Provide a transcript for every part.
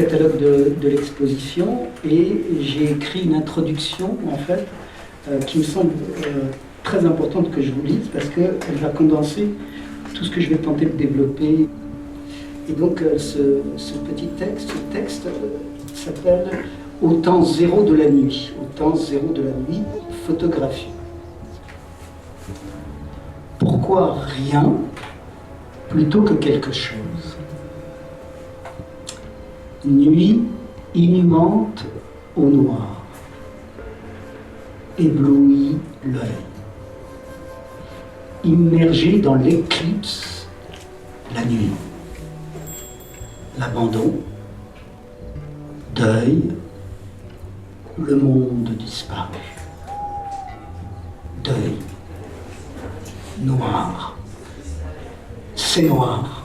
catalogue de l'exposition et j'ai écrit une introduction en fait qui me semble très importante que je vous lise parce qu'elle va condenser tout ce que je vais tenter de développer. Et donc ce petit texte, s'appelle « Au temps zéro de la nuit ». Au temps zéro de la nuit, photographie. Pourquoi rien plutôt que quelque chose? Nuit inhumante au noir, éblouit l'œil. Immergé dans l'éclipse, la nuit. L'abandon, deuil, le monde disparu. Deuil, noir. C'est noir,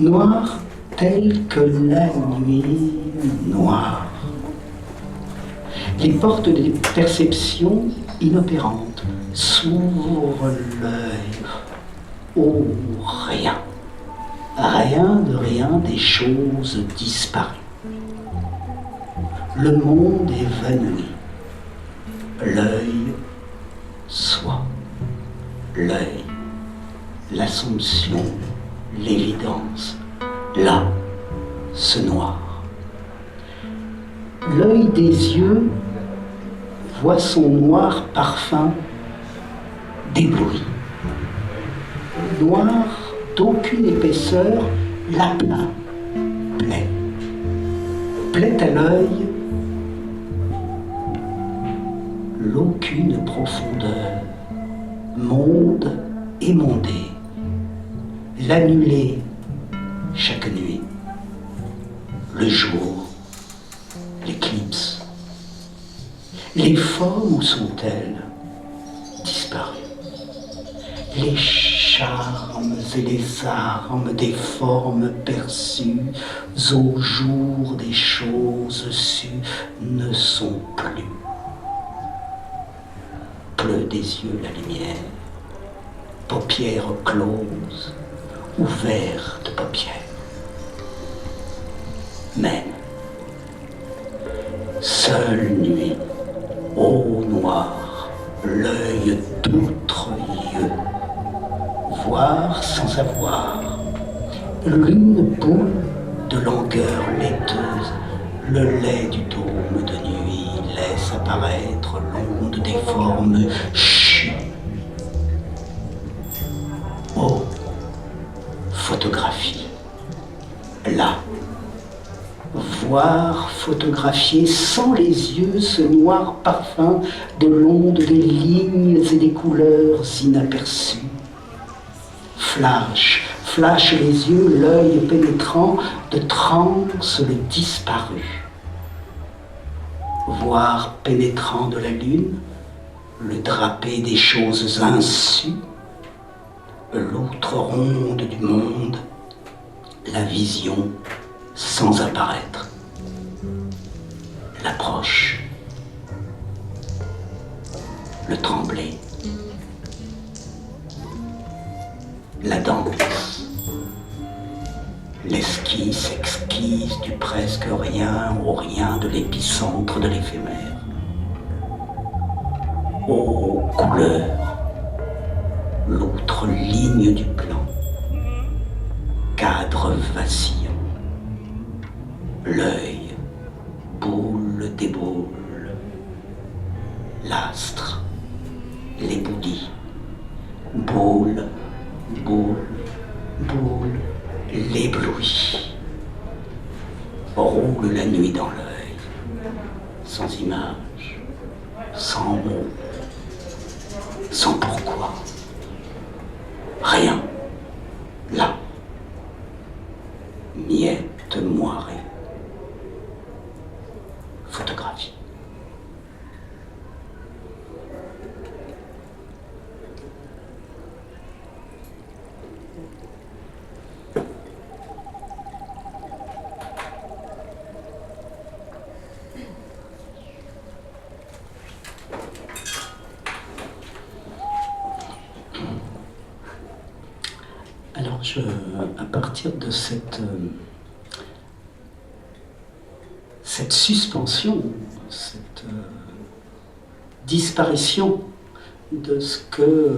noir tel que la nuit noire. Les portes des perceptions inopérantes s'ouvrent l'œil. Oh, rien. Rien de rien des choses disparues. Le monde évanoui. L'œil soit. L'œil. L'assomption. L'évidence. Là, ce noir. L'œil des yeux voit son noir parfum d'ébloui. Noir d'aucune épaisseur, l'aplat plaît. Plaît à l'œil l'aucune profondeur, monde émondé, l'annulé chaque nuit, le jour, l'éclipse. Les formes où sont-elles disparues? Les charmes et les armes des formes perçues au jour des choses sues ne sont plus. Pleut des yeux la lumière, paupières closes, ouvertes paupières. Même, seule nuit, au noir, l'œil d'outre-yeux, voir sans avoir, l'une boule de langueur laiteuse, le lait du dôme de nuit laisse apparaître l'onde des formes chues. Oh, photographie, là, voir photographier sans les yeux ce noir parfum de l'onde des lignes et des couleurs inaperçues. Flash, flash les yeux, l'œil pénétrant de transe le disparu. Voir pénétrant de la lune, le drapé des choses insues, l'outre ronde du monde, la vision sans apparaître, l'approche, le tremblé, la danse, l'esquisse exquise du presque rien au rien de l'épicentre de l'éphémère. Ô couleur, l'autre ligne du plan, cadre vacillant, l'œil, boule des boules, l'astre, l'éboulis, boule, boule, boule, l'ébloui. Roule la nuit dans l'œil, sans image, sans mots, sans pourquoi. Rien, là, miette moirée. Photographie. Alors, à partir de cette cette suspension, cette disparition de ce que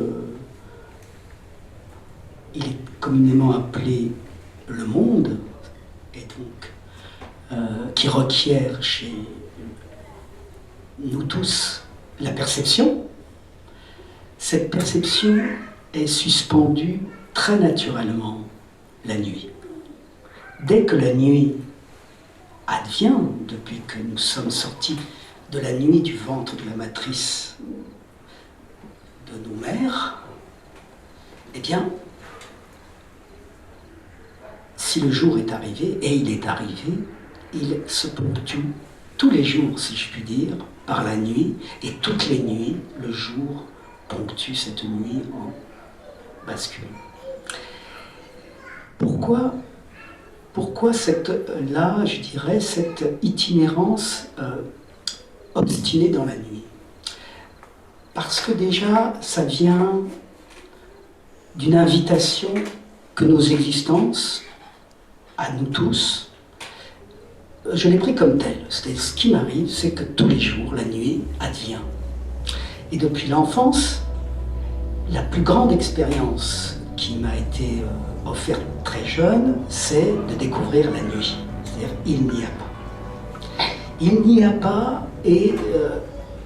il est communément appelé le monde, et donc qui requiert chez nous tous la perception, cette perception est suspendue très naturellement la nuit. Dès que la nuit advient, depuis que nous sommes sortis de la nuit du ventre de la matrice de nos mères, eh bien, si le jour est arrivé, et il est arrivé, il se ponctue tous les jours, si je puis dire, par la nuit, et toutes les nuits, le jour ponctue cette nuit en bascule. Pourquoi là, je dirais, cette itinérance obstinée dans la nuit? Parce que déjà, ça vient d'une invitation que nos existences, à nous tous, je l'ai pris comme tel. C'est-à-dire, ce qui m'arrive, c'est que tous les jours, la nuit advient. Et depuis l'enfance, la plus grande expérience qui m'a été offerte très jeune, c'est de découvrir la nuit. C'est-à-dire, il n'y a pas. Il n'y a pas, et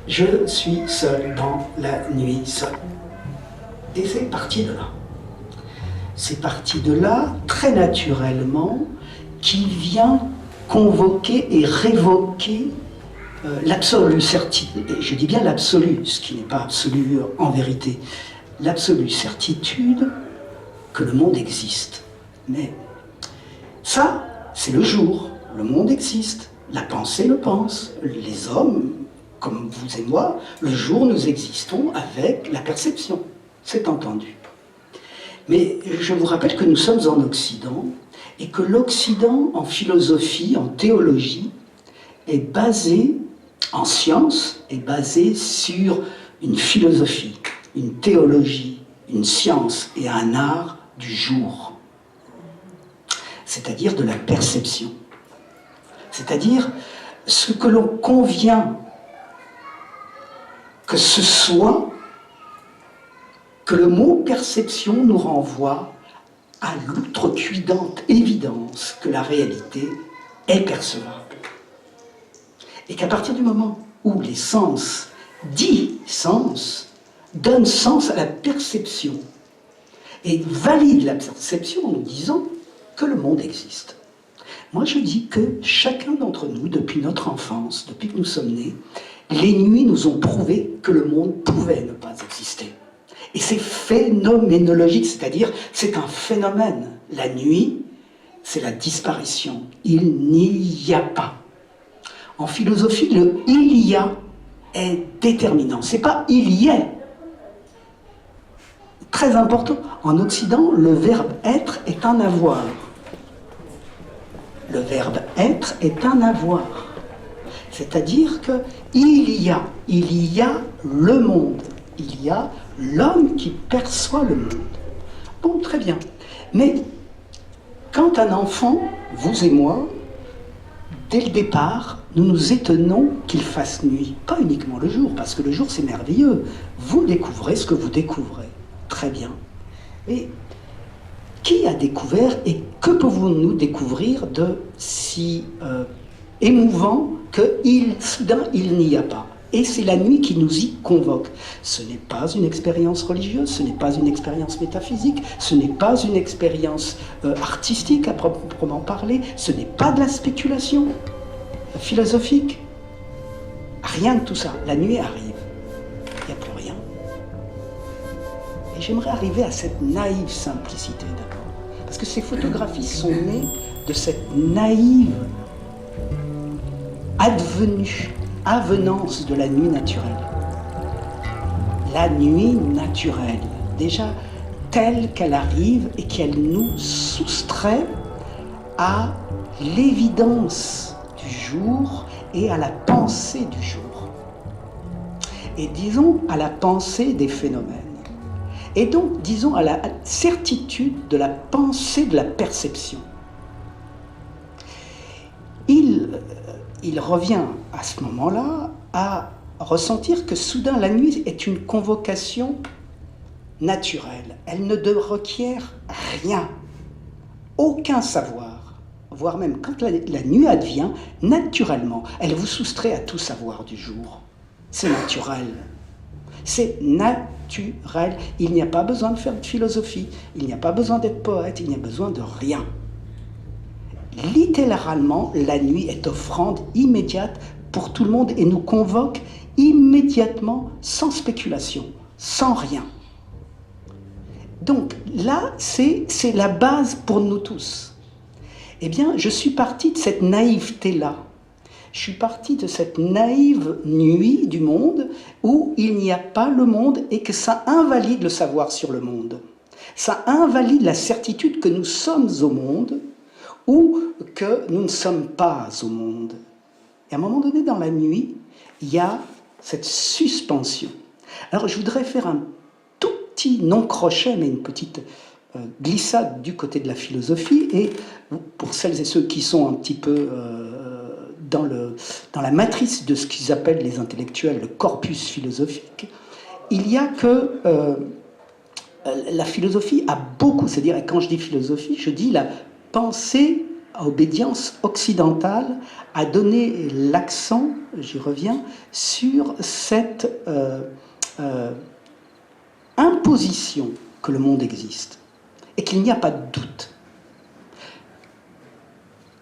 je suis seul dans la nuit, seul. Et c'est parti de là. C'est parti de là, très naturellement, qui vient convoquer et révoquer l'absolue certitude, et je dis bien l'absolu, ce qui n'est pas absolu en vérité, l'absolue certitude que le monde existe. Mais ça, c'est le jour, le monde existe, la pensée le pense, les hommes, comme vous et moi, le jour nous existons avec la perception, c'est entendu. Mais je vous rappelle que nous sommes en Occident, et que l'Occident, en philosophie, en théologie, est basé, en science, est basé sur une philosophie, une théologie, une science et un art du jour. C'est-à-dire de la perception. C'est-à-dire ce que l'on convient que ce soit, que le mot perception nous renvoie à l'outrecuidante évidence que la réalité est percevable. Et qu'à partir du moment où les sens, dits sens, donnent sens à la perception et valident la perception en nous disant que le monde existe. Moi je dis que chacun d'entre nous, depuis notre enfance, depuis que nous sommes nés, les nuits nous ont prouvé que le monde pouvait ne pas exister. Et c'est phénoménologique, c'est-à-dire c'est un phénomène. La nuit, c'est la disparition. Il n'y a pas. En philosophie, le « il y a » est déterminant. C'est pas « il y est ». Très important. En Occident, le verbe « être » est un avoir. Le verbe « être » est un avoir. C'est-à-dire qu'il y a le monde. Il y a l'homme qui perçoit le monde. Bon, très bien. Mais quand un enfant, vous et moi, dès le départ, nous nous étonnons qu'il fasse nuit. Pas uniquement le jour, parce que le jour c'est merveilleux. Vous découvrez ce que vous découvrez. Très bien. Et qui a découvert et que pouvons-nous découvrir de si émouvant que soudain il n'y a pas? Et c'est la nuit qui nous y convoque. Ce n'est pas une expérience religieuse, ce n'est pas une expérience métaphysique, ce n'est pas une expérience artistique à proprement parler, ce n'est pas de la spéculation philosophique. Rien de tout ça. La nuit arrive. Il n'y a plus rien. Et j'aimerais arriver à cette naïve simplicité d'abord. Parce que ces photographies sont nées de cette naïve avenance de la nuit naturelle. La nuit naturelle, déjà telle qu'elle arrive et qu'elle nous soustrait à l'évidence du jour et à la pensée du jour. Et disons à la pensée des phénomènes. Et donc, disons à la certitude de la pensée de la perception. il revient à ce moment-là à ressentir que soudain la nuit est une convocation naturelle. Elle ne requiert rien, aucun savoir, voire même quand la nuit advient, naturellement, elle vous soustrait à tout savoir du jour. C'est naturel. C'est naturel. Il n'y a pas besoin de faire de philosophie, il n'y a pas besoin d'être poète, il n'y a besoin de rien. Littéralement, la nuit est offrande immédiate pour tout le monde et nous convoque immédiatement, sans spéculation, sans rien. Donc là, c'est la base pour nous tous. Eh bien, je suis parti de cette naïveté-là. Je suis parti de cette naïve nuit du monde où il n'y a pas le monde et que ça invalide le savoir sur le monde. Ça invalide la certitude que nous sommes au monde ou que nous ne sommes pas au monde. Et à un moment donné, dans la nuit, il y a cette suspension. Alors, je voudrais faire un tout petit non-crochet, mais une petite glissade du côté de la philosophie. Et pour celles et ceux qui sont un petit peu dans la matrice de ce qu'ils appellent les intellectuels, le corpus philosophique, il y a que la philosophie a beaucoup, c'est-à-dire, et quand je dis philosophie, je dis la pensée à obédience occidentale a donné l'accent, j'y reviens, sur cette imposition que le monde existe et qu'il n'y a pas de doute.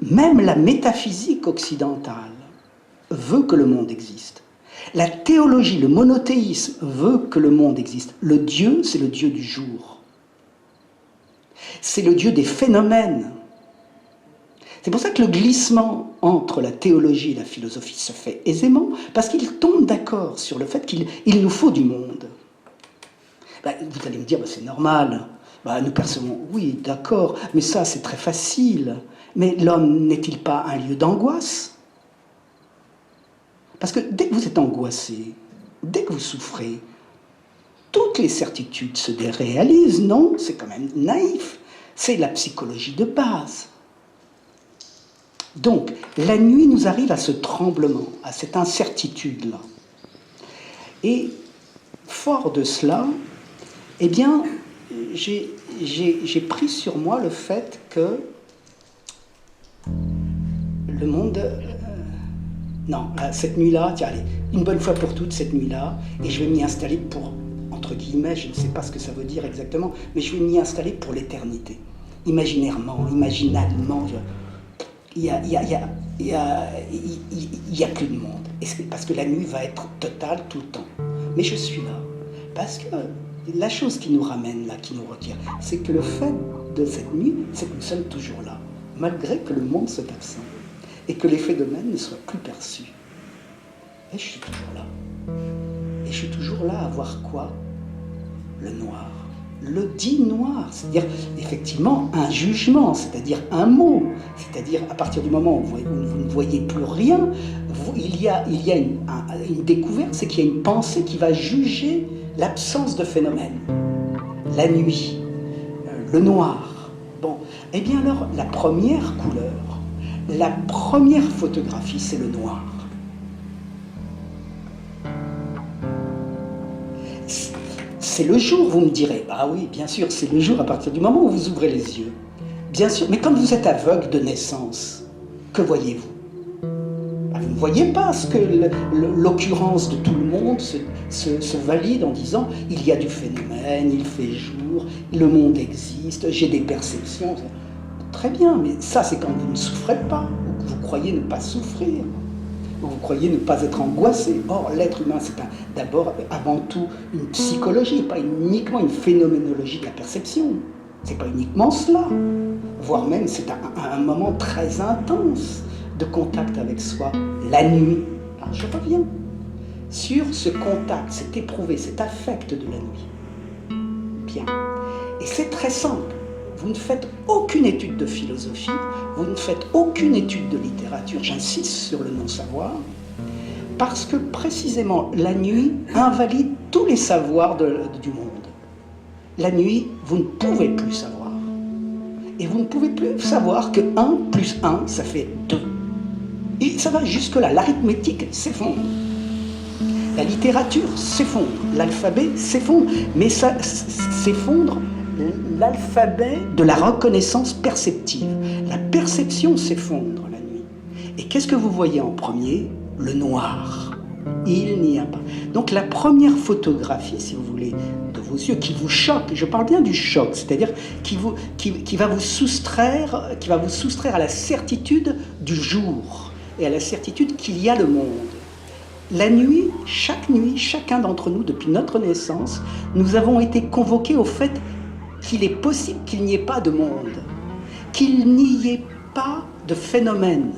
Même la métaphysique occidentale veut que le monde existe. La théologie, le monothéisme veut que le monde existe. Le Dieu, c'est le Dieu du jour. C'est le Dieu des phénomènes. C'est pour ça que le glissement entre la théologie et la philosophie se fait aisément, parce qu'ils tombent d'accord sur le fait qu'il nous faut du monde. Ben, vous allez me dire, ben, c'est normal, ben, nous percevons, oui, d'accord, mais ça c'est très facile. Mais l'homme n'est-il pas un lieu d'angoisse? Parce que dès que vous êtes angoissé, dès que vous souffrez, toutes les certitudes se déréalisent, non? C'est quand même naïf. C'est la psychologie de base. Donc, la nuit nous arrive à ce tremblement, à cette incertitude-là. Et fort de cela, eh bien, j'ai pris sur moi le fait que le monde... non, cette nuit-là, tiens, allez, une bonne fois pour toutes, cette nuit-là, et je vais m'y installer pour, entre guillemets, je ne sais pas ce que ça veut dire exactement, mais je vais m'y installer pour l'éternité. Imaginairement, imaginalement, il y a plus de monde. Parce que la nuit va être totale tout le temps. Mais je suis là. Parce que la chose qui nous ramène là, qui nous retire, c'est que le fait de cette nuit, c'est que nous sommes toujours là. Malgré que le monde soit absent. Et que les phénomènes ne soient plus perçus. Et je suis toujours là. Et je suis toujours là à voir quoi? Le noir. Le dit noir, c'est-à-dire effectivement un jugement, c'est-à-dire un mot, c'est-à-dire à partir du moment où vous ne voyez plus rien, il y a une découverte, c'est qu'il y a une pensée qui va juger l'absence de phénomène. La nuit, le noir. Bon, eh bien alors la première couleur, la première photographie, c'est le noir. C'est le jour, vous me direz. Ah oui, bien sûr, c'est le jour à partir du moment où vous ouvrez les yeux. Bien sûr, mais quand vous êtes aveugle de naissance, que voyez-vous? Vous ne voyez pas ce que l'occurrence de tout le monde se valide en disant il y a du phénomène, il fait jour, le monde existe, j'ai des perceptions. Très bien, mais ça c'est quand vous ne souffrez pas, ou que vous croyez ne pas souffrir. Vous croyez ne pas être angoissé. Or, l'être humain, c'est d'abord, avant tout, une psychologie, pas uniquement une phénoménologie de la perception. C'est pas uniquement cela. Voire même, c'est un moment très intense de contact avec soi, la nuit. Alors, je reviens sur ce contact, cet éprouvé, cet affect de la nuit. Bien. Et c'est très simple. Vous ne faites aucune étude de philosophie, vous ne faites aucune étude de littérature, j'insiste sur le non-savoir, parce que précisément la nuit invalide tous les savoirs du monde. La nuit, vous ne pouvez plus savoir. Et vous ne pouvez plus savoir que 1 plus 1, ça fait 2. Et ça va jusque-là. L'arithmétique s'effondre. La littérature s'effondre. L'alphabet s'effondre. Mais ça s'effondre l'alphabet de la reconnaissance perceptive. La perception s'effondre la nuit. Et qu'est-ce que vous voyez en premier? Le noir. Il n'y a pas. Donc la première photographie, si vous voulez, de vos yeux, qui vous choque, je parle bien du choc, c'est-à-dire qui va vous soustraire à la certitude du jour et à la certitude qu'il y a le monde. La nuit, chacun d'entre nous, depuis notre naissance, nous avons été convoqués au fait qu'il est possible qu'il n'y ait pas de monde, qu'il n'y ait pas de phénomène,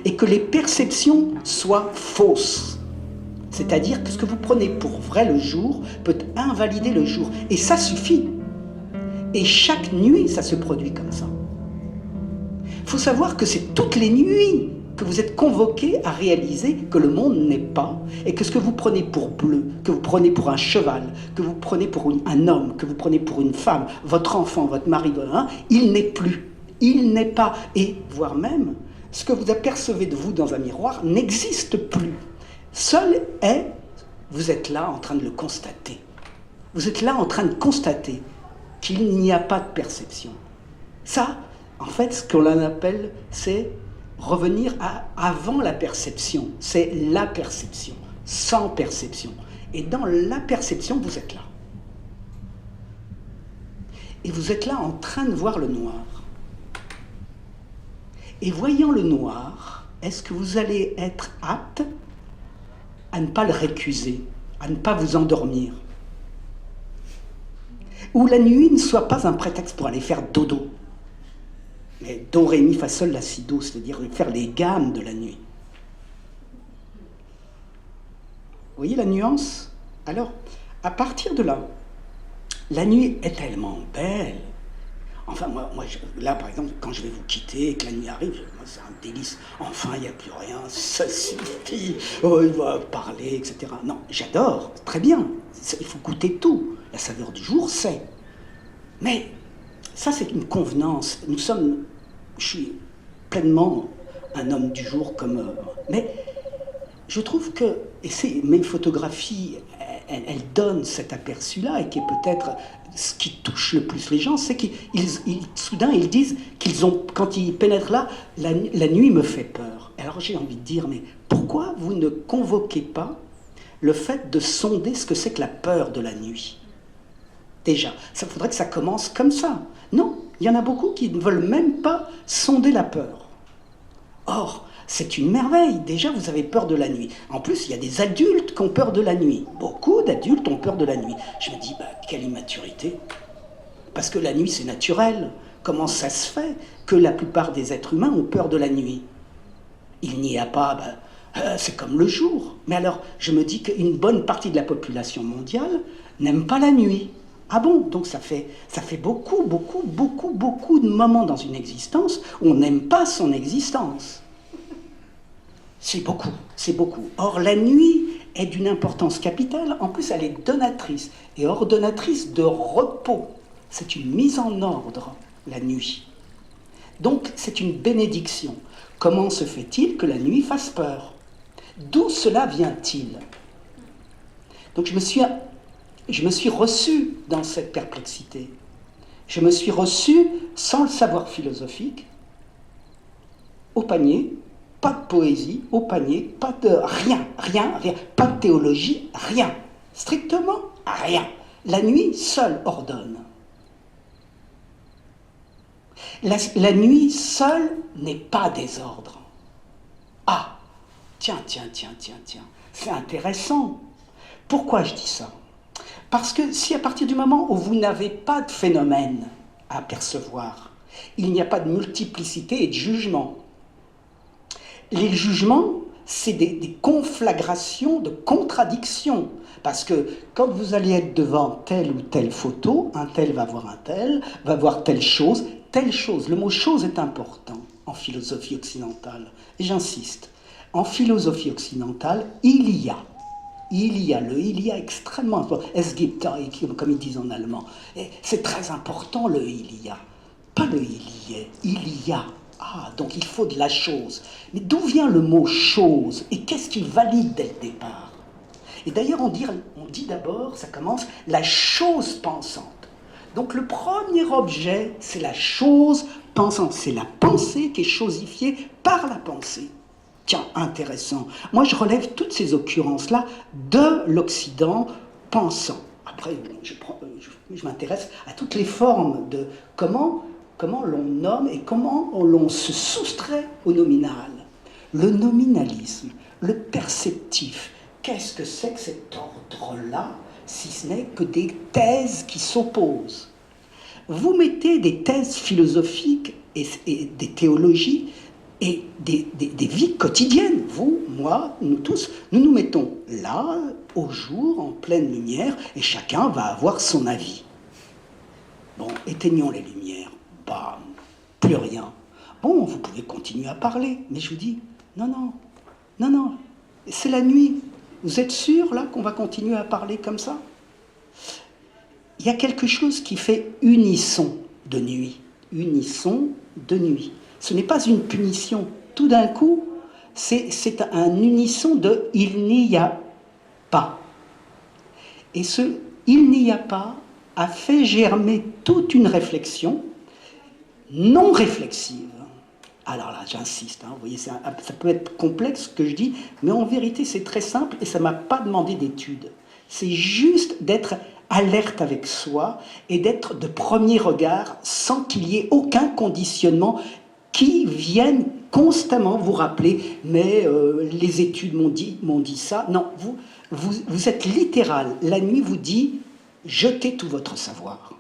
et que les perceptions soient fausses. C'est-à-dire que ce que vous prenez pour vrai le jour peut invalider le jour. Et ça suffit. Et chaque nuit, ça se produit comme ça. Il faut savoir que c'est toutes les nuits que vous êtes convoqués à réaliser que le monde n'est pas, et que ce que vous prenez pour bleu, que vous prenez pour un cheval, que vous prenez pour un homme, que vous prenez pour une femme, votre enfant, votre mari, il n'est plus. Il n'est pas. Et voire même, ce que vous apercevez de vous dans un miroir n'existe plus. Seul est, vous êtes là en train de le constater. Vous êtes là en train de constater qu'il n'y a pas de perception. Ça, en fait, ce qu'on appelle, c'est revenir à avant la perception. C'est la perception, sans perception. Et dans la perception, vous êtes là. Et vous êtes là en train de voir le noir. Et voyant le noir, est-ce que vous allez être apte à ne pas le récuser, à ne pas vous endormir? Où la nuit ne soit pas un prétexte pour aller faire dodo. Mais do, ré, mi, fa, sol, la, si, do, c'est-à-dire faire les gammes de la nuit. Vous voyez la nuance? Alors, à partir de là, la nuit est tellement belle. Enfin, moi là, par exemple, quand je vais vous quitter et que la nuit arrive, moi, c'est un délice. Enfin, il n'y a plus rien, ça suffit. Oh, il va parler, etc. Non, j'adore, très bien. Il faut goûter tout. La saveur du jour, c'est. Mais ça, c'est une convenance. Je suis pleinement un homme du jour comme... mais je trouve que, et mes photographies, elles donnent cet aperçu-là, et qui est peut-être ce qui touche le plus les gens, c'est soudain, ils disent qu'ils ont, quand ils pénètrent là, la nuit me fait peur. Alors j'ai envie de dire, mais pourquoi vous ne convoquez pas le fait de sonder ce que c'est que la peur de la nuit? Déjà, ça faudrait que ça commence comme ça. Non, il y en a beaucoup qui ne veulent même pas sonder la peur. Or, c'est une merveille. Déjà, vous avez peur de la nuit. En plus, il y a des adultes qui ont peur de la nuit. Beaucoup d'adultes ont peur de la nuit. Je me dis, quelle immaturité. Parce que la nuit, c'est naturel. Comment ça se fait que la plupart des êtres humains ont peur de la nuit? Il n'y a pas... c'est comme le jour. Mais alors, je me dis qu'une bonne partie de la population mondiale n'aime pas la nuit. Ah bon? Donc ça fait beaucoup de moments dans une existence où on n'aime pas son existence. C'est beaucoup. Or, la nuit est d'une importance capitale. En plus, elle est donatrice. Et ordonnatrice de repos. C'est une mise en ordre, la nuit. Donc, c'est une bénédiction. Comment se fait-il que la nuit fasse peur? D'où cela vient-il? Donc, je me suis reçu dans cette perplexité. Je me suis reçu sans le savoir philosophique, au panier. Pas de poésie, au panier, pas de rien, pas de théologie, rien. Strictement rien. La nuit seule ordonne. La nuit seule n'est pas désordre. Ah, tiens, c'est intéressant. Pourquoi je dis ça? Parce que si à partir du moment où vous n'avez pas de phénomène à apercevoir, il n'y a pas de multiplicité et de jugement. Les jugements, c'est des conflagrations de contradictions. Parce que quand vous allez être devant telle ou telle photo, un tel va voir un tel, va voir telle chose. Le mot chose est important en philosophie occidentale. Et j'insiste, en philosophie occidentale, il y a extrêmement important. Es gibt, comme ils disent en allemand. Et c'est très important le il y a. Pas le il y est, il y a. Ah, donc il faut de la chose. Mais d'où vient le mot chose? Et qu'est-ce qui valide dès le départ? Et d'ailleurs, on dit d'abord, ça commence, la chose pensante. Donc le premier objet, c'est la chose pensante. C'est la pensée qui est chosifiée par la pensée. Tiens, intéressant. Moi, je relève toutes ces occurrences-là de l'Occident pensant. Après, je m'intéresse à toutes les formes de comment l'on nomme et comment l'on se soustrait au nominal. Le nominalisme, le perceptif, qu'est-ce que c'est que cet ordre-là, si ce n'est que des thèses qui s'opposent? Vous mettez des thèses philosophiques et des théologies et des vies quotidiennes. Vous, moi, nous tous, nous mettons là, au jour, en pleine lumière, et chacun va avoir son avis. Bon, éteignons les lumières. Bam, plus rien. Bon, vous pouvez continuer à parler, mais je vous dis, non, c'est la nuit. Vous êtes sûr, là, qu'on va continuer à parler comme ça? Il y a quelque chose qui fait unisson de nuit. Unisson de nuit. Ce n'est pas une punition. Tout d'un coup, c'est un unisson de « il n'y a pas ». Et ce « il n'y a pas » a fait germer toute une réflexion non réflexive. Alors là, j'insiste, vous voyez, ça peut être complexe ce que je dis, mais en vérité, c'est très simple et ça ne m'a pas demandé d'études. C'est juste d'être alerte avec soi et d'être de premier regard sans qu'il y ait aucun conditionnement qui vienne constamment vous rappeler « mais les études m'ont dit ça ». Non, vous êtes littéral. La nuit vous dit « jetez tout votre savoir ».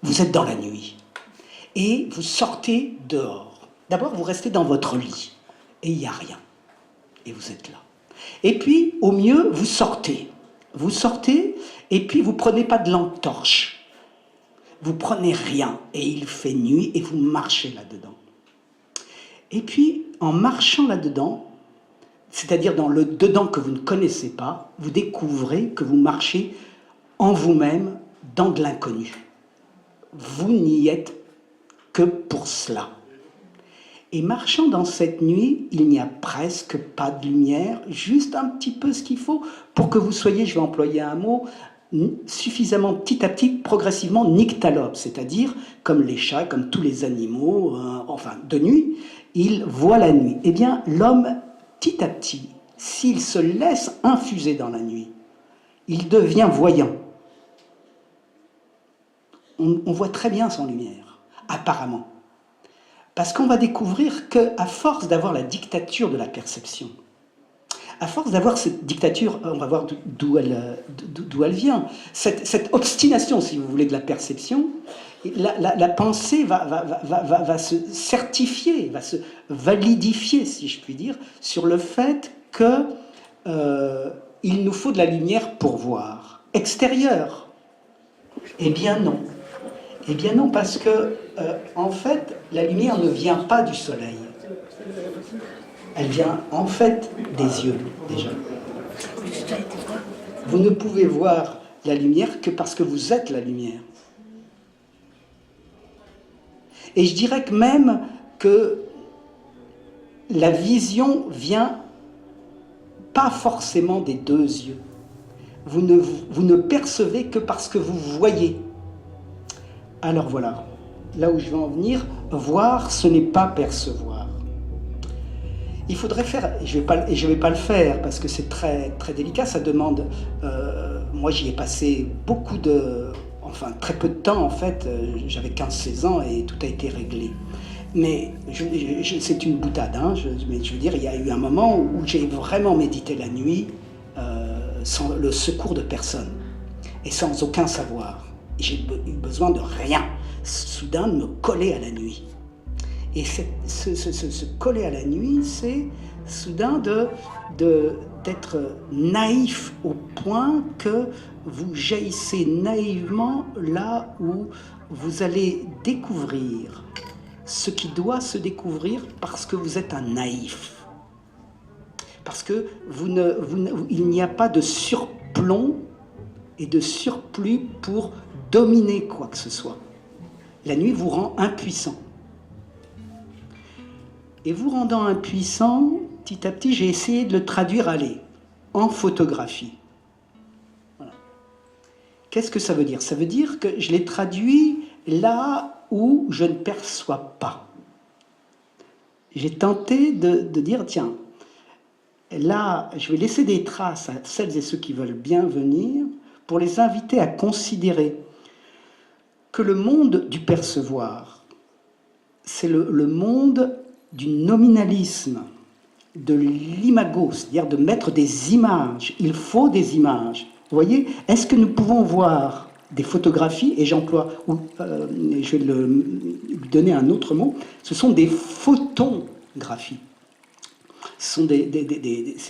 Vous êtes dans la nuit. Et vous sortez dehors. D'abord, vous restez dans votre lit. Et il n'y a rien. Et vous êtes là. Et puis, au mieux, vous sortez. Vous sortez, et puis vous ne prenez pas de lampe torche. Vous prenez rien, et il fait nuit, et vous marchez là-dedans. Et puis, en marchant là-dedans, c'est-à-dire dans le dedans que vous ne connaissez pas, vous découvrez que vous marchez en vous-même dans de l'inconnu. Vous n'y êtes que pour cela. Et marchant dans cette nuit, il n'y a presque pas de lumière, juste un petit peu ce qu'il faut pour que vous soyez, je vais employer un mot, suffisamment petit à petit, progressivement nyctalope, c'est-à-dire comme les chats, comme tous les animaux, enfin de nuit, ils voient la nuit. Eh bien, l'homme, petit à petit, s'il se laisse infuser dans la nuit, il devient voyant. On voit très bien sans lumière, apparemment. Parce qu'on va découvrir qu'à force d'avoir la dictature de la perception, à force d'avoir cette dictature, on va voir d'où elle vient, cette obstination, si vous voulez, de la perception, la pensée va se certifier, va se validifier, si je puis dire, sur le fait qu'il nous faut de la lumière pour voir. Extérieure. Eh bien non. Eh bien non, parce que, en fait, la lumière ne vient pas du soleil. Elle vient, en fait, des yeux, déjà. Vous ne pouvez voir la lumière que parce que vous êtes la lumière. Et je dirais que même que la vision vient pas forcément des deux yeux. Vous ne percevez que parce que vous voyez. Alors voilà, là où je veux en venir, voir, ce n'est pas percevoir. Il faudrait faire, et je vais pas le faire parce que c'est très, très délicat, ça demande, moi j'y ai passé très peu de temps en fait, j'avais 15-16 ans et tout a été réglé. Mais c'est une boutade, mais je veux dire, il y a eu un moment où j'ai vraiment médité la nuit sans le secours de personne et sans aucun savoir. J'ai eu besoin de rien, soudain de me coller à la nuit. Et se coller à la nuit, c'est soudain d'être naïf au point que vous jaillissez naïvement là où vous allez découvrir ce qui doit se découvrir parce que vous êtes un naïf. Parce que il n'y a pas de surplomb et de surplus pour dominer quoi que ce soit. La nuit vous rend impuissant. Et vous rendant impuissant, petit à petit, j'ai essayé de le traduire, en photographie. Voilà. Qu'est-ce que ça veut dire? Ça veut dire que je l'ai traduit là où je ne perçois pas. J'ai tenté de dire, tiens, là, je vais laisser des traces à celles et ceux qui veulent bien venir pour les inviter à considérer que le monde du percevoir, c'est le monde du nominalisme, de l'imago, c'est-à-dire de mettre des images. Il faut des images. Vous voyez, est-ce que nous pouvons voir des photographies, et j'emploie, je vais lui donner un autre mot, ce sont des photographies. Ce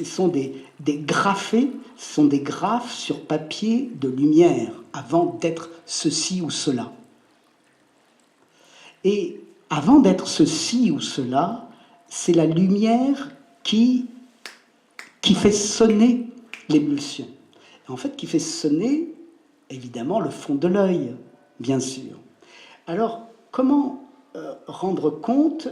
sont des graphés, ce sont des graphes sur papier de lumière, avant d'être ceci ou cela. Et avant d'être ceci ou cela, c'est la lumière qui fait sonner l'émulsion. En fait, qui fait sonner, évidemment, le fond de l'œil, bien sûr. Alors, comment rendre compte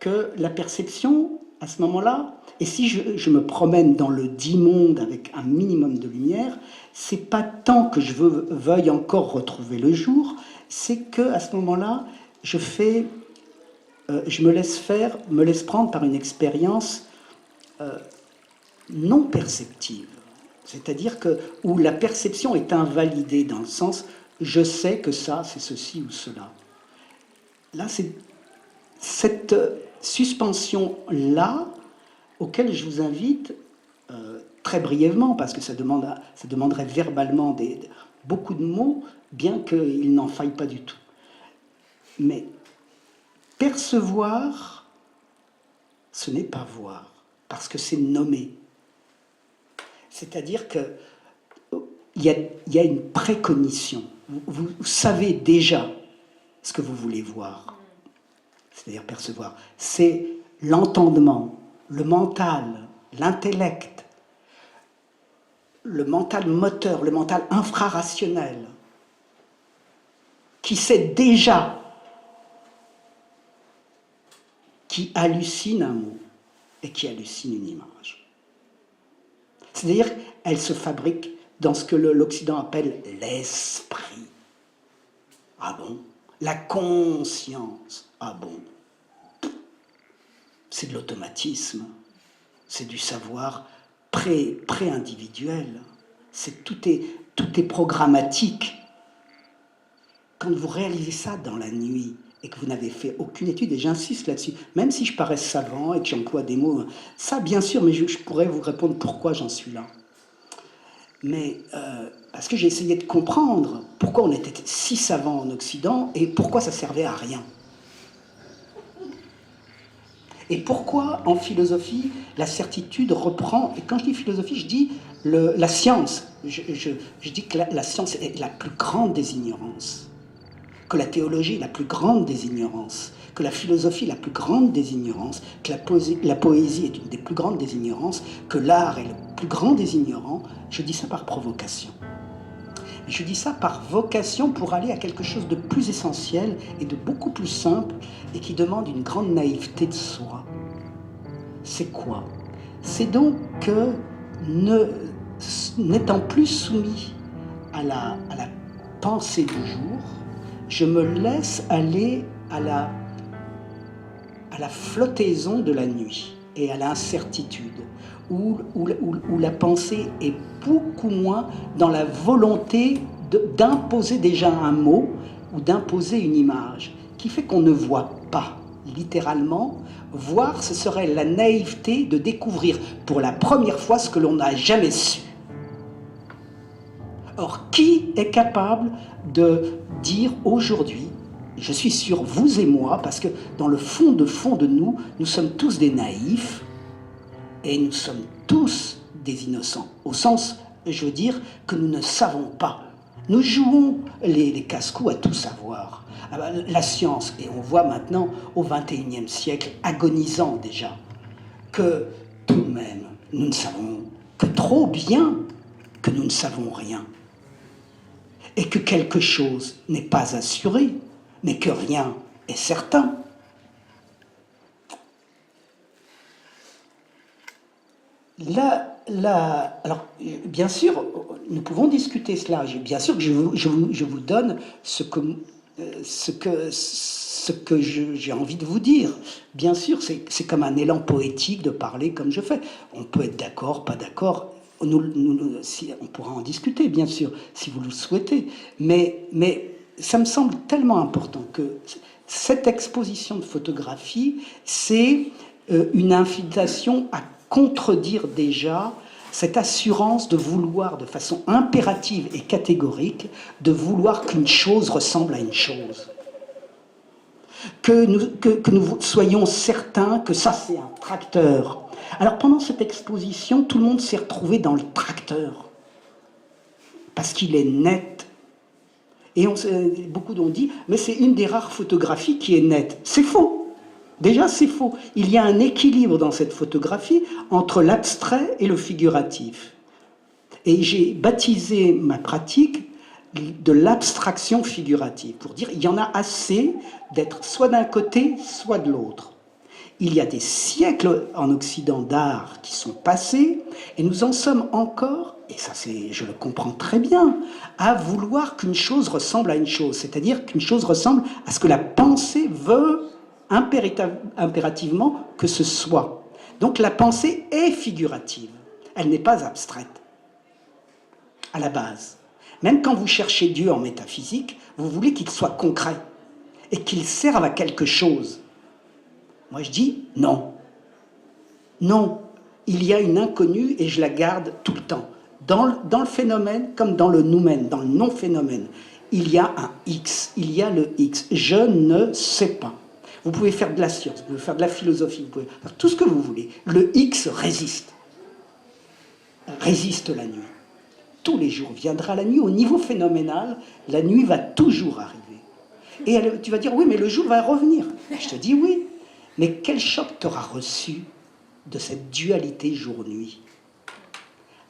que la perception, à ce moment-là, et si je me promène dans le dit monde avec un minimum de lumière, c'est pas tant que je veuille encore retrouver le jour, c'est qu'à ce moment-là, je me laisse prendre par une expérience non perceptive. C'est-à-dire où la perception est invalidée dans le sens « je sais que ça, c'est ceci ou cela ». Là, c'est cette suspension-là auquel je vous invite très brièvement, parce que ça demanderait verbalement beaucoup de mots, bien qu'il n'en faille pas du tout. Mais percevoir, ce n'est pas voir, parce que c'est nommer. C'est-à-dire qu'il y a une précognition. Vous savez déjà ce que vous voulez voir, c'est-à-dire percevoir. C'est l'entendement, le mental, l'intellect, le mental moteur, le mental infrarationnel, qui sait déjà, qui hallucine un mot et qui hallucine une image. C'est-à-dire qu'elle se fabrique dans ce que l'Occident appelle l'esprit. Ah bon? La conscience. Ah bon? C'est de l'automatisme, c'est du savoir pré-individuel, tout est programmatique. Quand vous réalisez ça dans la nuit et que vous n'avez fait aucune étude, et j'insiste là-dessus, même si je parais savant et que j'emploie des mots, ça bien sûr, mais je pourrais vous répondre pourquoi j'en suis là. Mais parce que j'ai essayé de comprendre pourquoi on était si savant en Occident et pourquoi ça servait à rien. Et pourquoi, en philosophie, la certitude reprend... Et quand je dis philosophie, je dis la science. Je dis que la science est la plus grande des ignorances, que la théologie est la plus grande des ignorances, que la philosophie est la plus grande des ignorances, que la poésie est une des plus grandes des ignorances, que l'art est le plus grand des ignorants. Je dis ça par provocation. Je dis ça par vocation pour aller à quelque chose de plus essentiel et de beaucoup plus simple et qui demande une grande naïveté de soi. C'est quoi? C'est donc que, n'étant plus soumis à la pensée du jour, je me laisse aller à la flottaison de la nuit et à l'incertitude, où la pensée est beaucoup moins dans la volonté d'imposer déjà un mot ou d'imposer une image, qui fait qu'on ne voit pas, littéralement. Voir, ce serait la naïveté de découvrir pour la première fois ce que l'on n'a jamais su. Or, qui est capable de dire aujourd'hui, je suis sûr, vous et moi, parce que dans le fond de nous, nous sommes tous des naïfs, et nous sommes tous des innocents, au sens, je veux dire, que nous ne savons pas. Nous jouons les casse-coups à tout savoir. La science, et on voit maintenant au XXIe siècle, agonisant déjà, que tout de même, nous ne savons que trop bien que nous ne savons rien. Et que quelque chose n'est pas assuré, mais que rien est certain. Alors, bien sûr, nous pouvons discuter cela. Bien sûr que je vous donne ce que j'ai envie de vous dire. Bien sûr, c'est comme un élan poétique de parler comme je fais. On peut être d'accord, pas d'accord. On pourra en discuter, bien sûr, si vous le souhaitez. Mais ça me semble tellement important que cette exposition de photographie, c'est une invitation à contredire déjà cette assurance de vouloir, de façon impérative et catégorique, de vouloir qu'une chose ressemble à une chose. Que nous soyons certains que ça, c'est un tracteur. Alors, pendant cette exposition, tout le monde s'est retrouvé dans le tracteur. Parce qu'il est net. Et beaucoup d'ont dit, mais c'est une des rares photographies qui est nette. C'est faux. Déjà, c'est faux. Il y a un équilibre dans cette photographie entre l'abstrait et le figuratif. Et j'ai baptisé ma pratique de l'abstraction figurative, pour dire il y en a assez d'être soit d'un côté, soit de l'autre. Il y a des siècles en Occident d'art qui sont passés, et nous en sommes encore, et ça je le comprends très bien, à vouloir qu'une chose ressemble à une chose, c'est-à-dire qu'une chose ressemble à ce que la pensée veut impérativement que ce soit. Donc la pensée est figurative, elle n'est pas abstraite, à la base. Même quand vous cherchez Dieu en métaphysique, vous voulez qu'il soit concret et qu'il serve à quelque chose. Moi je dis non. Non, il y a une inconnue et je la garde tout le temps. Dans le phénomène comme dans le noumen, dans le non-phénomène, il y a un X, il y a le X. Je ne sais pas. Vous pouvez faire de la science, vous pouvez faire de la philosophie, vous pouvez faire tout ce que vous voulez. Le X résiste. Résiste la nuit. Tous les jours viendra la nuit. Au niveau phénoménal, la nuit va toujours arriver. Et tu vas dire, oui, mais le jour va revenir. Je te dis oui. Mais quel choc t'auras reçu de cette dualité jour-nuit?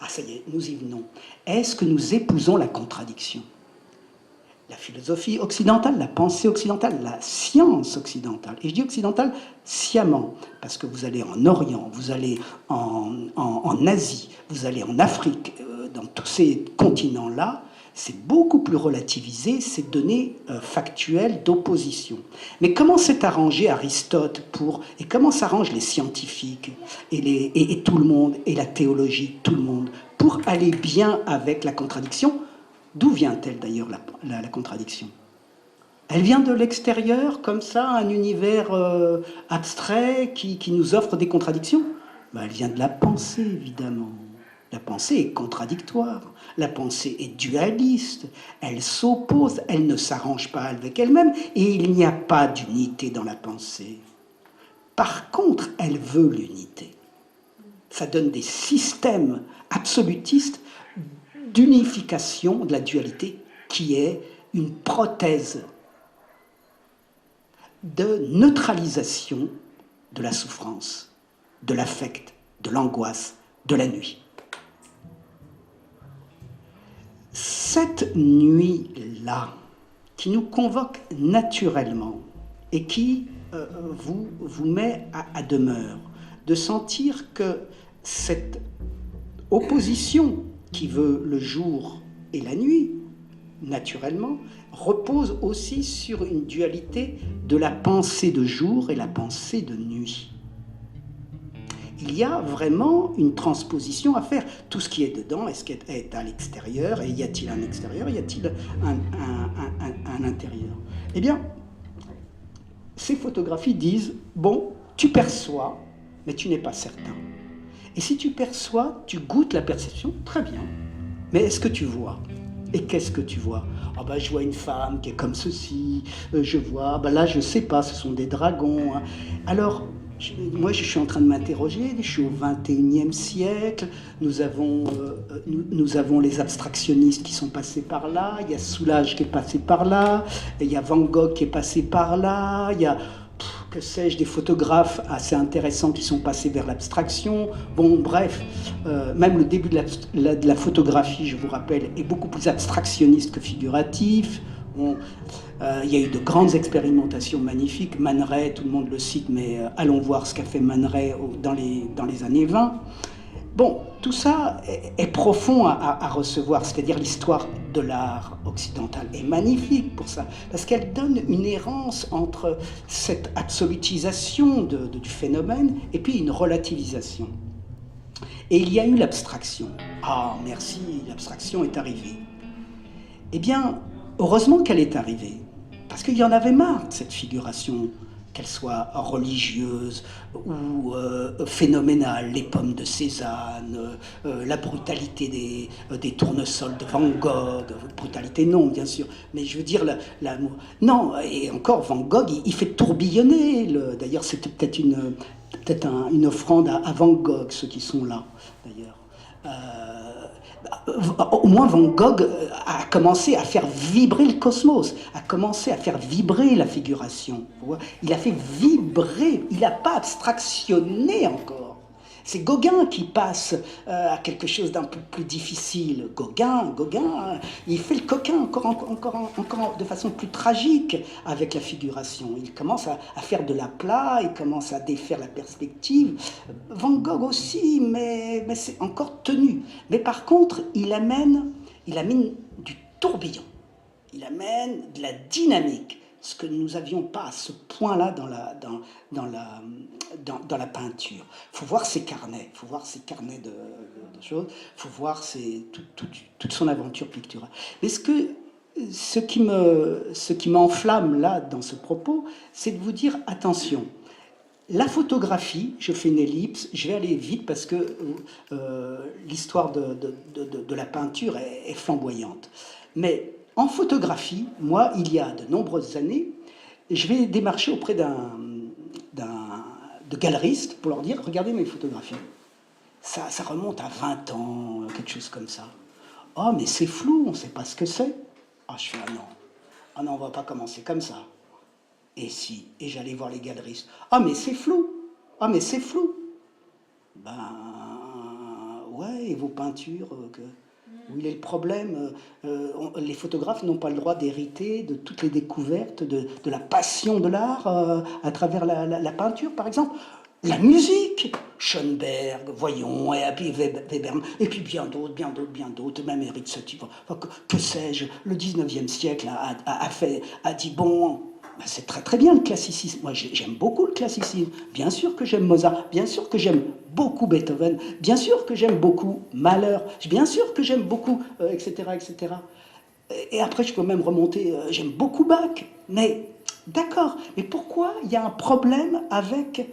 Ah, ça y est, nous y venons. Est-ce que nous épousons la contradiction? La philosophie occidentale, la pensée occidentale, la science occidentale. Et je dis occidentale sciemment, parce que vous allez en Orient, vous allez en Asie, vous allez en Afrique, dans tous ces continents-là, c'est beaucoup plus relativisé, ces données factuelles d'opposition. Mais comment s'est arrangé Aristote et comment s'arrangent les scientifiques et tout le monde, et la théologie, tout le monde, pour aller bien avec la contradiction? D'où vient-elle d'ailleurs la contradiction? Elle vient de l'extérieur, comme ça, un univers abstrait qui nous offre des contradictions? Elle vient de la pensée, évidemment. La pensée est contradictoire, la pensée est dualiste, elle s'oppose, elle ne s'arrange pas avec elle-même, et il n'y a pas d'unité dans la pensée. Par contre, elle veut l'unité. Ça donne des systèmes absolutistes d'unification de la dualité qui est une prothèse de neutralisation de la souffrance, de l'affect, de l'angoisse, de la nuit. Cette nuit-là, qui nous convoque naturellement et qui vous met à demeure, de sentir que cette opposition qui veut le jour et la nuit, naturellement, repose aussi sur une dualité de la pensée de jour et la pensée de nuit. Il y a vraiment une transposition à faire. Tout ce qui est dedans, est-ce qu'il est à l'extérieur? Et y a-t-il un extérieur? Y a-t-il un intérieur? Eh bien, ces photographies disent, bon, tu perçois, mais tu n'es pas certain. Et si tu perçois, tu goûtes la perception, très bien. Mais est-ce que tu vois? Et qu'est-ce que tu vois? Je vois une femme qui est comme ceci, je vois, là je sais pas, ce sont des dragons. Alors, moi je suis en train de m'interroger, je suis au XXIe siècle, nous avons les abstractionnistes qui sont passés par là, il y a Soulages qui est passé par là, il y a Van Gogh qui est passé par là, il y a, que sais-je, des photographes assez intéressants qui sont passés vers l'abstraction. Bon, bref, même le début de la photographie, je vous rappelle, est beaucoup plus abstractionniste que figuratif. Bon, il y a eu de grandes expérimentations magnifiques. Man Ray, tout le monde le cite, mais allons voir ce qu'a fait Man Ray dans les années 20. Bon, tout ça est profond à recevoir, c'est-à-dire l'histoire de l'art occidental est magnifique pour ça, parce qu'elle donne une errance entre cette absolutisation du phénomène et puis une relativisation. Et il y a eu l'abstraction. Ah, merci, l'abstraction est arrivée. Eh bien, heureusement qu'elle est arrivée, parce qu'il y en avait marre de cette figuration, qu'elle soit religieuse ou phénoménale, les pommes de Cézanne, la brutalité des tournesols de Van Gogh, brutalité non, bien sûr, mais je veux dire, non, et encore Van Gogh, il fait tourbillonner, d'ailleurs c'était peut-être une offrande à Van Gogh, ceux qui sont là, d'ailleurs. Au moins Van Gogh a commencé à faire vibrer le cosmos, a commencé à faire vibrer la figuration. Il a fait vibrer, il n'a pas abstractionné encore. C'est Gauguin qui passe à quelque chose d'un peu plus difficile. Gauguin, il fait le coquin encore de façon plus tragique avec la figuration. Il commence à faire de l'aplat, il commence à défaire la perspective. Van Gogh aussi, mais c'est encore tenu. Mais par contre, il amène du tourbillon, il amène de la dynamique, ce que nous n'avions pas à ce point-là dans la peinture. Il faut voir ses carnets, de choses, il faut voir toute son aventure picturale. Mais ce qui m'enflamme là dans ce propos, c'est de vous dire attention. La photographie, je fais une ellipse, je vais aller vite parce que l'histoire de la peinture est flamboyante. Mais en photographie, moi, il y a de nombreuses années, je vais démarcher auprès de galeristes pour leur dire, regardez mes photographies. Ça remonte à 20 ans, quelque chose comme ça. Oh, mais c'est flou, on ne sait pas ce que c'est. Ah, je fais, ah non, on ne va pas commencer comme ça. Et si, et j'allais voir les galeristes. Ah, mais c'est flou. Ben, ouais, et vos peintures, où il est le problème, les photographes n'ont pas le droit d'hériter de toutes les découvertes, de la passion de l'art à travers la peinture, par exemple. La musique, Schoenberg, voyons, et puis Weber, et puis bien d'autres, même Eric Satie, que sais-je, le 19e siècle a dit, bon, ben c'est très très bien le classicisme. Moi j'aime beaucoup le classicisme. Bien sûr que j'aime Mozart, bien sûr que j'aime beaucoup Beethoven, bien sûr que j'aime beaucoup Mahler, bien sûr que j'aime beaucoup, etc., etc. Et après je peux même remonter, j'aime beaucoup Bach. Mais d'accord, mais pourquoi il y a un problème avec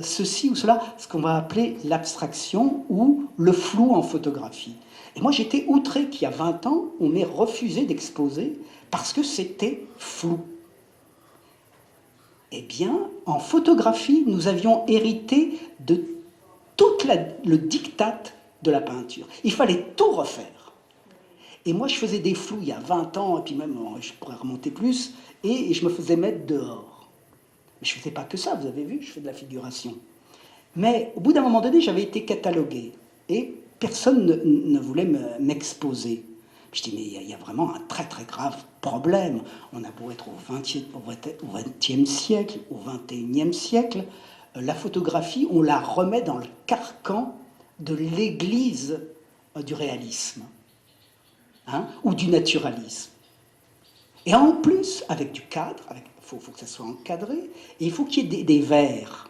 ceci ou cela, ce qu'on va appeler l'abstraction ou le flou en photographie? Et moi j'étais outré qu'il y a 20 ans, on m'ait refusé d'exposer parce que c'était flou. Eh bien, en photographie, nous avions hérité de tout le diktat de la peinture. Il fallait tout refaire. Et moi, je faisais des flous il y a 20 ans, et puis même, je pourrais remonter plus, et je me faisais mettre dehors. Mais je ne faisais pas que ça, vous avez vu, je fais de la figuration. Mais au bout d'un moment donné, j'avais été catalogué, et personne ne voulait m'exposer. Je dis, mais il y a vraiment un très très grave problème. On a beau être au XXe siècle, au XXIe siècle, la photographie, on la remet dans le carcan de l'église du réalisme, ou du naturalisme. Et en plus, avec du cadre, il faut que ça soit encadré, et il faut qu'il y ait des vers.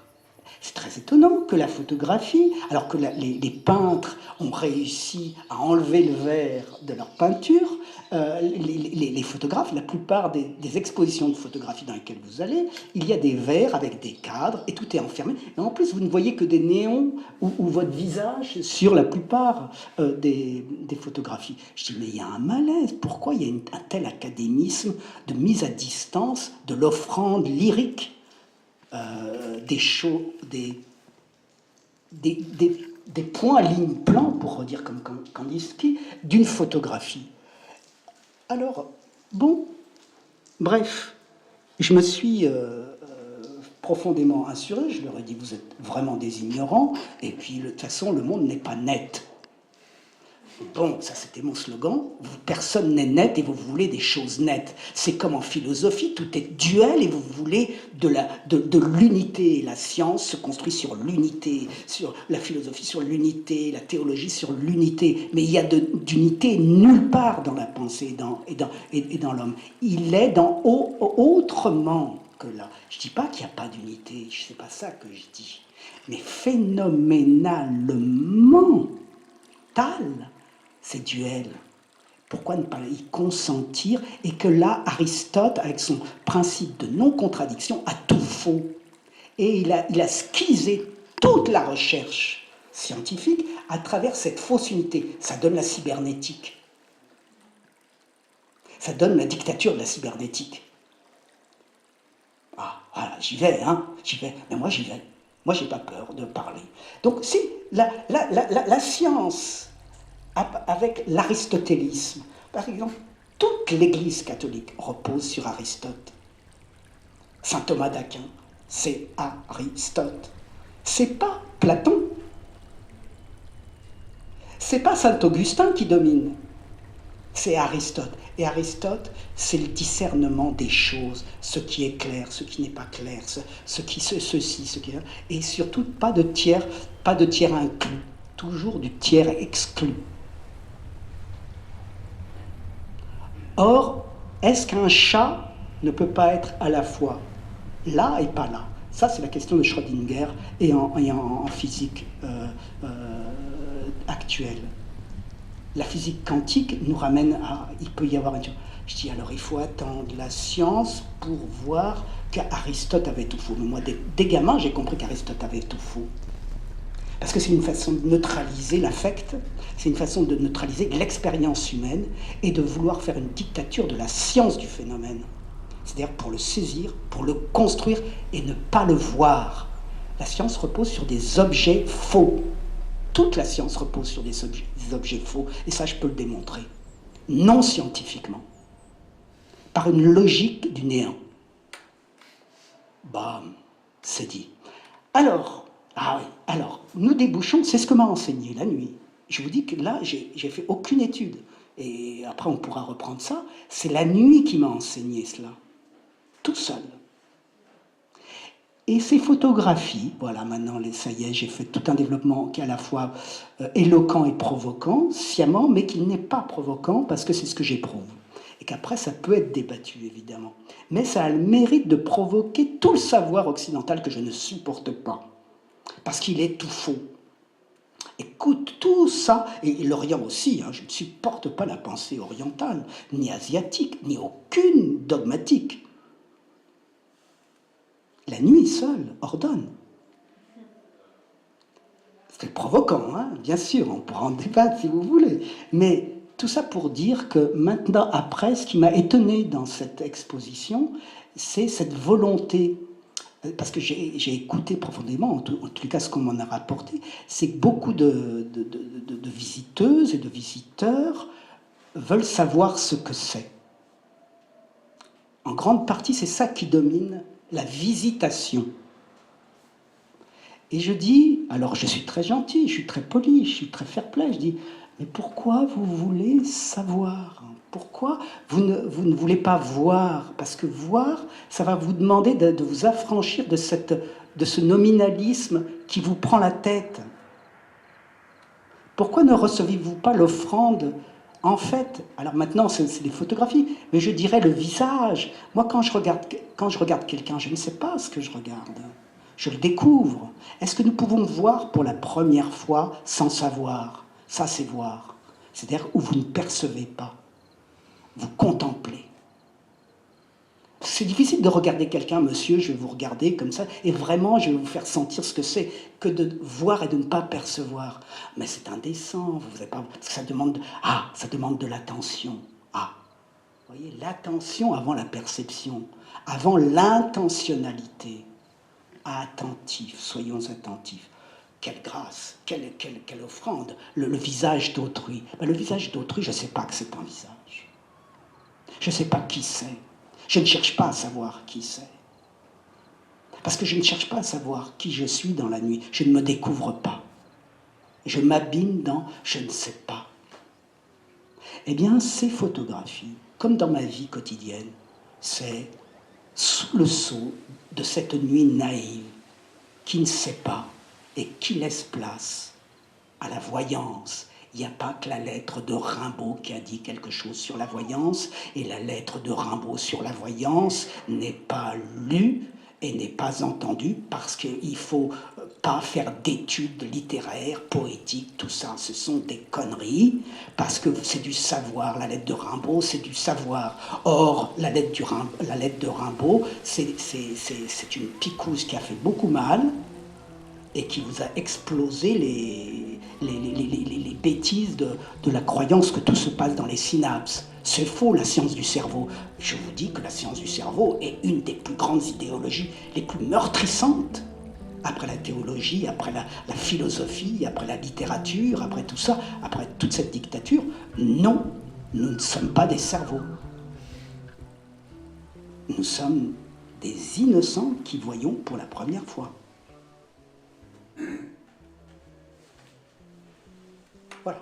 C'est très étonnant que la photographie, alors que les peintres ont réussi à enlever le verre de leur peinture, les photographes, la plupart des expositions de photographie dans lesquelles vous allez, il y a des verres avec des cadres et tout est enfermé. Et en plus, vous ne voyez que des néons ou votre visage sur la plupart des photographies. Je dis, mais il y a un malaise. Pourquoi il y a un tel académisme de mise à distance de l'offrande lyrique des points à ligne plan, pour redire comme Kandinsky, d'une photographie. Alors, bon, bref, je me suis profondément assuré, je leur ai dit, vous êtes vraiment des ignorants, et puis de toute façon, le monde n'est pas net. Bon, ça c'était mon slogan, personne n'est net et vous voulez des choses nettes. C'est comme en philosophie, tout est duel et vous voulez de l'unité. La science se construit sur l'unité, sur la philosophie sur l'unité, la théologie sur l'unité. Mais il y a d'unité nulle part dans la pensée et dans l'homme. Il est dans autrement que là. Je ne dis pas qu'il n'y a pas d'unité, c'est pas ça que je dis. Mais phénoménalement, ces duels. Pourquoi ne pas y consentir? Et que là, Aristote, avec son principe de non-contradiction, a tout faux. Et il a skisé toute la recherche scientifique à travers cette fausse unité. Ça donne la cybernétique. Ça donne la dictature de la cybernétique. Ah, voilà, j'y vais, hein, j'y vais. Mais moi, j'y vais. Moi, j'ai pas peur de parler. Donc, si la science avec l'aristotélisme. Par exemple, toute l'Église catholique repose sur Aristote. Saint Thomas d'Aquin, c'est Aristote. C'est pas Platon. C'est pas Saint Augustin qui domine. C'est Aristote. Et Aristote, c'est le discernement des choses, ce qui est clair, ce qui n'est pas clair, ceci, ce qui est... Et surtout, pas de tiers inclus, toujours du tiers exclu. Or, est-ce qu'un chat ne peut pas être à la fois là et pas là? Ça, c'est la question de Schrödinger et en physique actuelle. La physique quantique nous ramène à... Il peut y avoir un... Je dis alors, il faut attendre la science pour voir qu'Aristote avait tout faux. Mais moi, dès gamin, j'ai compris qu'Aristote avait tout faux. Parce que c'est une façon de neutraliser l'affect, c'est une façon de neutraliser l'expérience humaine et de vouloir faire une dictature de la science du phénomène. C'est-à-dire pour le saisir, pour le construire et ne pas le voir. La science repose sur des objets faux. Toute la science repose sur des objets faux, et ça je peux le démontrer. Non scientifiquement. Par une logique du néant. Bam, c'est dit. Alors, nous débouchons, c'est ce que m'a enseigné la nuit. Je vous dis que là, j'ai fait aucune étude. Et après, on pourra reprendre ça. C'est la nuit qui m'a enseigné cela. Tout seul. Et ces photographies, voilà, maintenant, ça y est, j'ai fait tout un développement qui est à la fois éloquent et provoquant, sciemment, mais qui n'est pas provoquant parce que c'est ce que j'éprouve. Et qu'après, ça peut être débattu, évidemment. Mais ça a le mérite de provoquer tout le savoir occidental que je ne supporte pas. Parce qu'il est tout faux. Écoute, tout ça, et l'Orient aussi, hein, je ne supporte pas la pensée orientale, ni asiatique, ni aucune dogmatique. La nuit seule ordonne. C'est provoquant, hein, bien sûr, on pourra en débattre si vous voulez. Mais tout ça pour dire que maintenant, après, ce qui m'a étonné dans cette exposition, c'est cette volonté, parce que j'ai écouté profondément, en tout cas ce qu'on m'en a rapporté, c'est que beaucoup de visiteuses et de visiteurs veulent savoir ce que c'est. En grande partie, c'est ça qui domine la visitation. Et je dis, alors je suis très gentil, je suis très poli, je suis très fair-play, je dis, mais pourquoi vous voulez savoir? Pourquoi vous ne voulez pas voir? Parce que voir, ça va vous demander de vous affranchir de ce nominalisme qui vous prend la tête. Pourquoi ne recevez-vous pas l'offrande? En fait, alors maintenant c'est des photographies, mais je dirais le visage. Moi quand je regarde quelqu'un, je ne sais pas ce que je regarde. Je le découvre. Est-ce que nous pouvons voir pour la première fois sans savoir? Ça c'est voir. C'est-à-dire où vous ne percevez pas. Vous contemplez. C'est difficile de regarder quelqu'un, monsieur, je vais vous regarder comme ça, et vraiment je vais vous faire sentir ce que c'est que de voir et de ne pas percevoir. Mais c'est indécent, vous n'avez pas, parce que ça demande de l'attention. Ah, vous voyez, l'attention avant la perception, avant l'intentionnalité. Attentif, soyons attentifs. Quelle grâce, quelle offrande, le visage d'autrui. Ben, le visage d'autrui, je ne sais pas que c'est un visage. Je ne sais pas qui c'est. Je ne cherche pas à savoir qui c'est. Parce que je ne cherche pas à savoir qui je suis dans la nuit. Je ne me découvre pas. Je m'abîme dans je ne sais pas. Eh bien, ces photographies, comme dans ma vie quotidienne, c'est sous le sceau de cette nuit naïve qui ne sait pas et qui laisse place à la voyance. Il n'y a pas que la lettre de Rimbaud qui a dit quelque chose sur la voyance, et la lettre de Rimbaud sur la voyance n'est pas lue et n'est pas entendue parce qu'il ne faut pas faire d'études littéraires, poétiques, tout ça, ce sont des conneries, parce que c'est du savoir. La lettre de Rimbaud, c'est du savoir. Or, la lettre de Rimbaud, c'est une picouse qui a fait beaucoup mal, et qui vous a explosé les bêtises de la croyance que tout se passe dans les synapses. C'est faux, la science du cerveau. Je vous dis que la science du cerveau est une des plus grandes idéologies, les plus meurtrissantes. Après la théologie, après la philosophie, après la littérature, après tout ça, après toute cette dictature, non, nous ne sommes pas des cerveaux. Nous sommes des innocents qui voyons pour la première fois. Voilà.